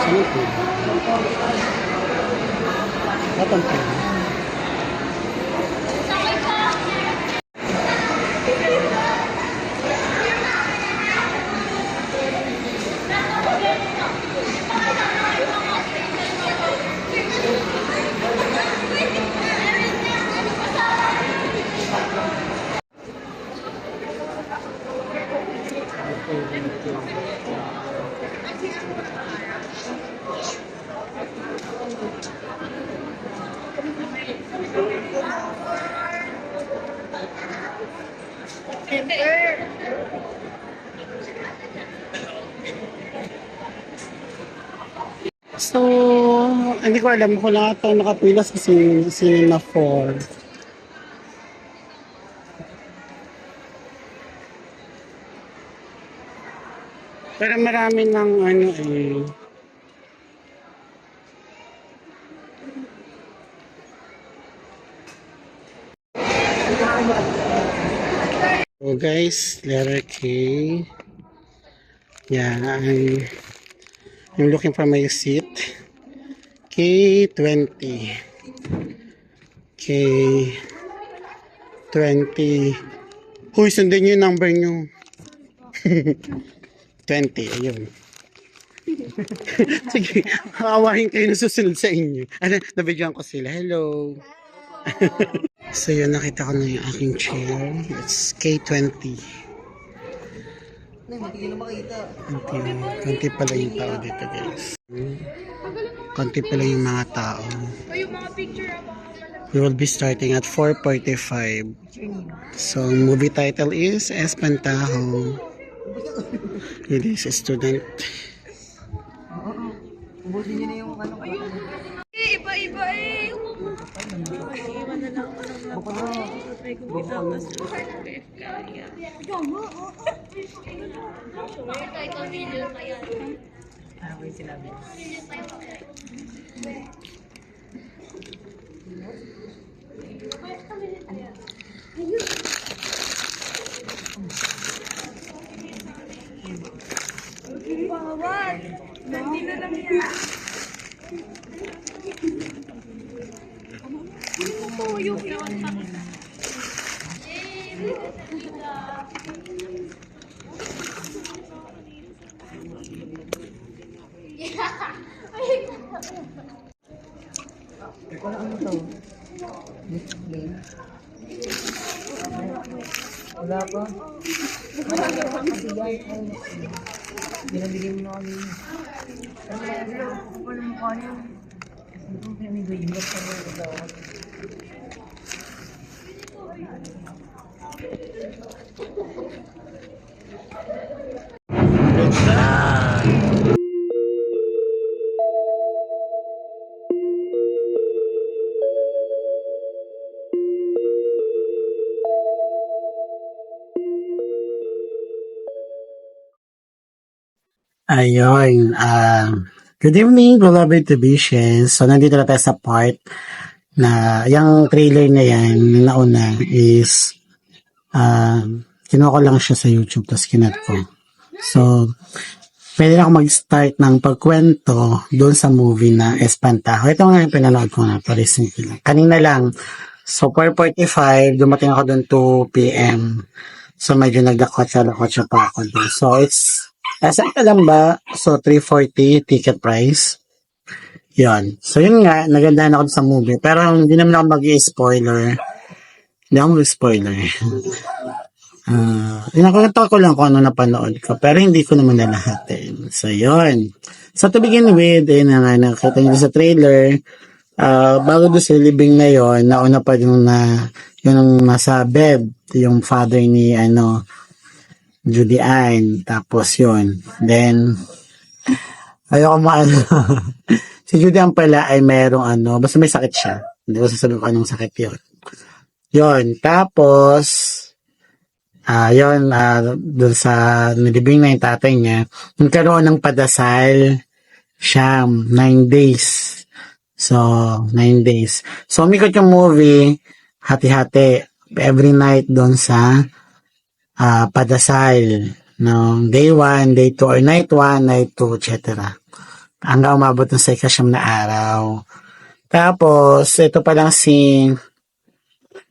Saan po? Kapan po? So, hindi ko alam kung lahat ito nakapila sa Cinema 4. Pero marami ng ano eh. So guys, letter K. Yeah, I'm looking for my seat. K20. K20. Huy, sundin nyo yung number nyo. 20, ayun. Sige, kakawahin kayo na susunod sa inyo. Ano, nabidyoan ko sila. Hello. So yun, nakita ko na yung aking chair. It's K20. Konti pala yung tao dito, guys. Konti pala yung mga tao. We will be starting at 4:45. So, movie title is Espantajo. It is a student. Ubusin nyo na yung ano. Iba-iba eh. Iwan na lang ako ng laptop. Try kong itapas sa FF kaya. Ikaw mo, oo. Sure, tayo pamilya pa yan. Ano ko yung sinabi? Bawat! Nandi na lang yan. Yung ginawan pa kita. Wala ano to? Display? Wala pa? Binabigyan mo na kami. Wala mukha niya. Ito ang pinamigay. Hindi pa rin ito. Ayun, good evening, beloved Tubicians. So, nandito na tayo sa part na, yung trailer na yan, na nauna is, kinuha ko lang siya sa YouTube, tapos kinat ko. So, pwede na ako mag-start ng pagkwento doon sa movie na Espantajo. Ito nga yung pinanood ko na, recently lang. Kanina lang, so 4:45, dumating ako doon 2 p.m. So, medyo nagdakotsa-lakotsa pa ako doon. So, it's saan ka lang ba? So, 340 ticket price. Yun. So, yun nga, nagandahan ako sa movie. Pero, hindi naman ako mag-i-spoiler. Hindi ako mag-spoiler. Nakakatawa ko lang kung ano napanood ko. Pero, hindi ko naman na lahat eh. So, yun. So, to begin with, nakita nyo sa trailer, bago doon sa libing na yun, nauna pa yung nasa bed, yung father ni, Judy Ann. Tapos yun. Then, ayoko maano. Si Judy Ann pala ay merong basta may sakit siya. Hindi ko sasabihin ko anong sakit yun. Yun. Tapos, dun sa nilibing na yung tatay niya, nagkaroon ng padasal siyam, 9 days. So, 9 days. So, umikot yung movie, hati-hati, every night doon sa padasal. No? Day 1, day 2, or night 1, night 2, etc. Hanggang umabot ng sa ikasyam na araw. Tapos, ito pa lang si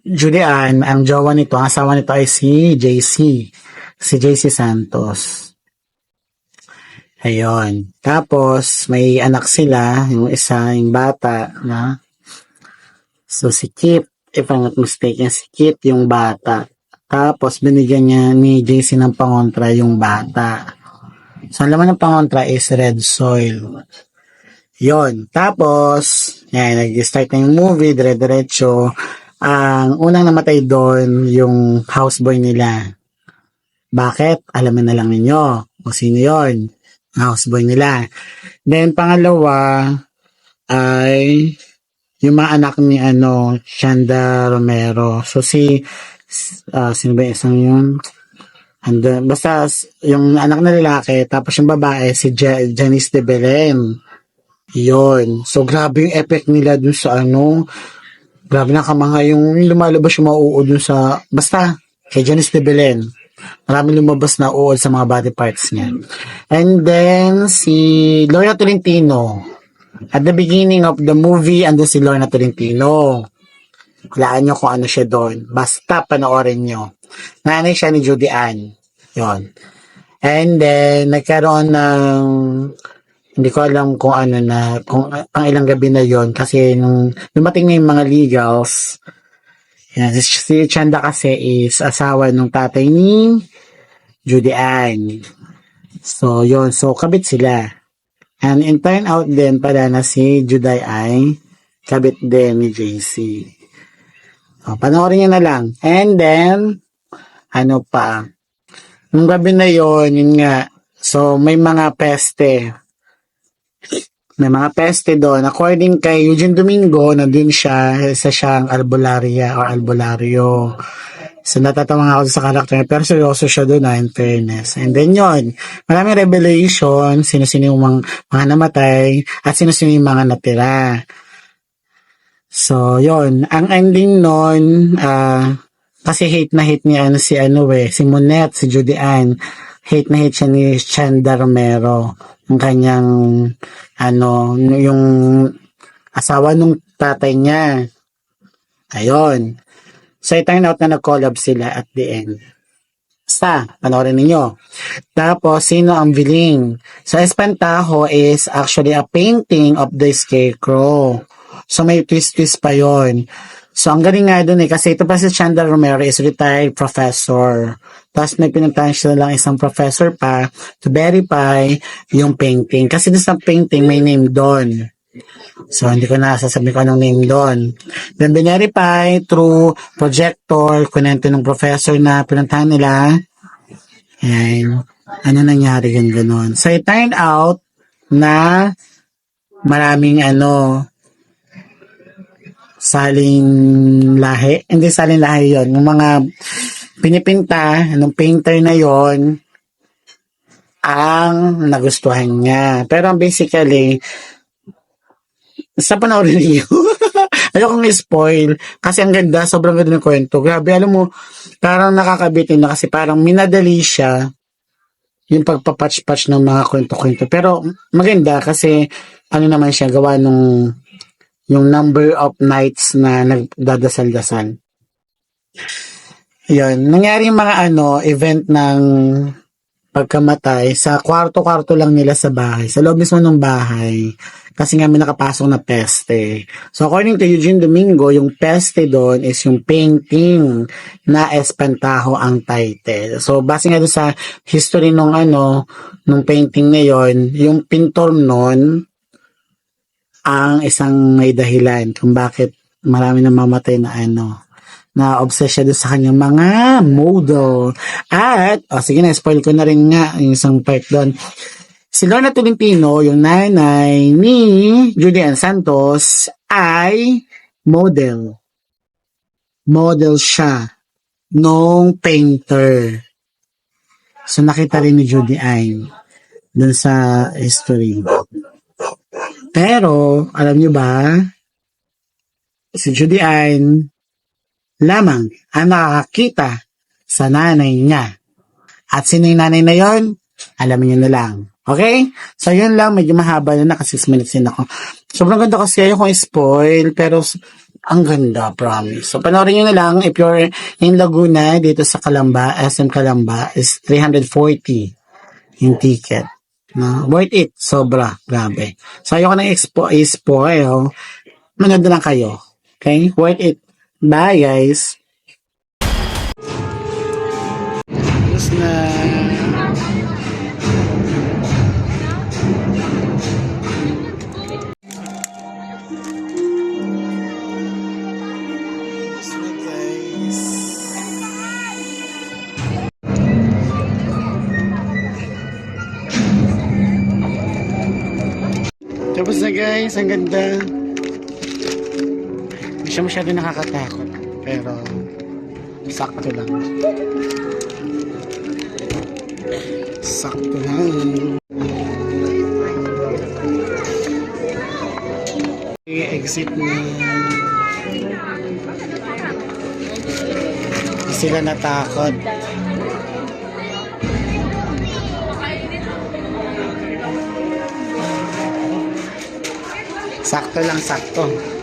Judy Ann, ang jowa nito, ang asawa nito ay si JC. Si JC Santos. Ayun. Tapos, may anak sila, yung isa, yung bata, na. So, si Kip, if I'm not mistaken, si Kip yung bata. Tapos, binigyan niya ni JC ng pangontra yung bata. So, ang laman ng pangontra is red soil. Yon. Tapos, yan, nag-start na yung movie, dire-diretso. Ang unang namatay doon, yung houseboy nila. Bakit? Alamin na lang ninyo kung sino yon. Houseboy nila. Then, pangalawa ay yung mga anak ni Chanda Romero. So, sino ba isang yun? Basta, yung anak na lalaki, tapos yung babae, si Janice de Belen. Yun. So, grabe yung effect nila dun sa grabe na kamanga yung lumalabas yung mauod dun sa, basta, kay Janice de Belen. Maraming lumabas na uod sa mga body parts niya. And then, si Lorna Tolentino. At the beginning of the movie, andun si Lorna Tolentino. Hulaan nyo kung ano siya doon. Basta panoorin nyo. Nanay siya ni Judy Ann. Yun. And then, nagkaroon ng, hindi ko alam kung kung ang ilang gabi na yon kasi nung dumating na yung mga legals, yan, si Chanda kasi is asawa ng tatay ni Judy Ann. So, yun. So, kabit sila. And in turn out din pala na si Judy ay kabit din ni JC. So, panoorin nyo na lang. And then, nung gabi na yun nga. So, may mga peste. May mga peste doon. According kay Eugene Domingo, nandun siya, isa siyang albularia or albulario. So, natatawa nga ako sa karakter niya, pero seryoso siya doon in fairness. And then yun, maraming revelation, sino-sino yung mga namatay, at sino-sino yung mga natira. So, yun. Ang ending nun, kasi hate na hate niya si Monette, si Judy Ann. Hate na hate siya ni Chanda Romero. Ang kanyang, yung asawa nung tatay niya. Ayun. So, it turned out na nag-collab sila at the end. Basta, panoorin ninyo. Tapos, sino ang villain? So, Espantajo is actually a painting of the Scarecrow. So, may twist-twist pa yon. So, ang galing nga dun kasi ito pa si Chanda Romero is retired professor. Tapos may pinuntahan siya lang isang professor pa to verify yung painting. Kasi dun sa painting may name doon. So, hindi ko na sasabihin ko anong name doon. Then, verify through projector, kunento ng professor na pinuntahan nila. Ayan. Ano nangyari ganun. So, it turned out na maraming saling lahi. Hindi saling lahi yon. Yung mga pinipinta, ng painter na yon ang nagustuhan niya. Pero basically, sa panoorin niyo, ayokong i-spoil kasi ang ganda, sobrang ganda ng kwento. Grabe, alam mo, parang nakakabitin na kasi parang minadali siya yung pagpapatch-patch ng mga kwento-kwento. Pero maganda kasi naman siya gawa nung yung number of nights na nagdadasal-dasal. Yun. Nangyari yung mga event ng pagkamatay sa kwarto-kwarto lang nila sa bahay. Sa loob mismo ng bahay. Kasi nga may nakapasok na peste. So according to Eugene Domingo, yung peste doon is yung painting na Espantajo ang title. So base nga doon sa history nung painting na yon, yung pintor nun ang isang may dahilan kung bakit marami namamatay na na obsessed siya doon sa kanyang mga model. At, sige na, spoil ko na rin nga yung isang part doon. Si Lorna Tolentino, yung nanay ni Judy Ann Santos, ay model. Model siya nung painter. So, nakita rin ni Judy Ann dun sa history. Pero, alam nyo ba, si Judy Ann lamang ang nakakakita sa nanay niya. At sino yung nanay na yon? Alamin nyo na lang. Okay? So, yun lang. Medyo mahaba na, naka 6 minutes din ako. Sobrang ganda kasi ayaw kong spoil, pero ang ganda, promise. So, panoorin nyo na lang. If you're in Laguna, dito sa Calamba, SM Calamba, is 340 yung ticket. No? Worth it. Sobra. Grabe. So, ayoko na spoil. Manood na lang kayo. Okay? Worth it. Bye, guys. Tapos na. Tapos na, guys. Tapos na, guys. Ang ganda. Hindi siya masyado nakakatakot. Pero, sakto lang. Sakto lang. I-exit na. Hindi sila natakot. Sakto lang, sakto.